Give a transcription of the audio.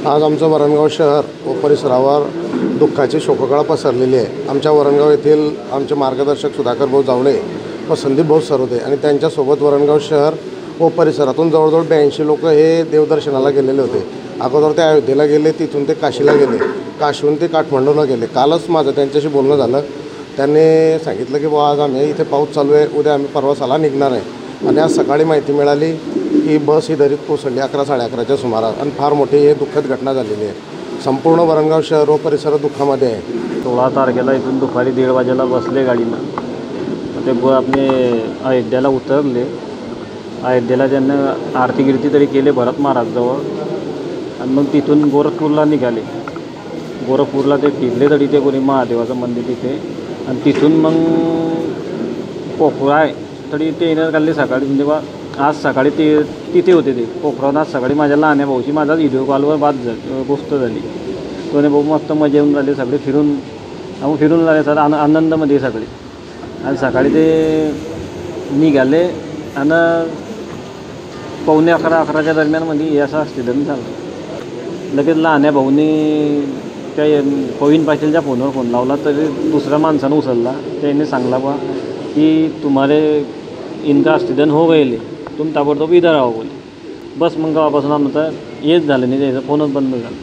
आज आमचं वरणगाव शहर व परिसरावर दुःखाची शोककळा पसरलेली आहे। आमच्या वरणगाव येथील आमचे मार्गदर्शक सुधाकर भाऊ जावळे व संदीप भाऊ सरोदे आणि त्यांच्यासोबत वरणगाव शहर व परिसरातून जवळजवळ 82 लोक हे देवदर्शनाला गेलेले होते। अगोदर ते अयोध्येला गेले, तिथून ते काशीला गेले, काशीहून ते काठमांडूला गेले। कालच माझं त्यांच्याशी बोलणं झालं। त्यांनी सांगितलं की बुवा आज आम्ही इथे पाऊस चालू आहे, उद्या आम्ही परवासाला निघणार आहे। आणि आज सकाळी माहिती मिळाली की बस ही दरीत कोसळली 11-11:30च्या सुमारास आणि फार मोठी ही दुःखद घटना झालेली आहे। संपूर्ण वरणगाव शहर व परिसर दुःखामध्ये आहे। 16 तारखेला इथून दुपारी 1:30 वाजेला बसले गाडीनं, ते आपले अयोध्येला उतरले। अयोध्येला त्यांना आरती गिरती तरी केले भरत महाराजजवळ आणि मग तिथून गोरखपूरला निघाले। गोरखपूरला ते टिकले तरी ते कोणी महादेवाचं मंदिर तिथे आणि तिथून मग पोखरा आहे तरी ते येण्यात घालले सकाळी। म्हणजे बा आज सकाळी ते तिथे होते ते पोखरावर। आज सकाळी माझ्या लहान भाऊची माझा व्हिडिओ कॉलवर गोष्ट झाली। कोणी भाऊ मस्त मजा येऊन झाले, सगळे फिरून झाले सर आनंदामध्ये सगळे। आणि सकाळी ते निघाले आणि 11:45-11च्या दरम्यानमध्ये हे असं ॲक्सिडेंट झालं। लगेच लहान्या भाऊनी त्या पवीन पाटीलच्या फोनवर फोन लावला, तरी दुसऱ्या माणसानं उचलला। त्याने सांगला बा कि तुम्हारे इनका ॲक्सिडेंट हो गए, तुम ताबडतोब इधर आओ बोले। बस मग गावापासून आमचं हेच झालं नाही, त्याचा फोनच बंद झाला।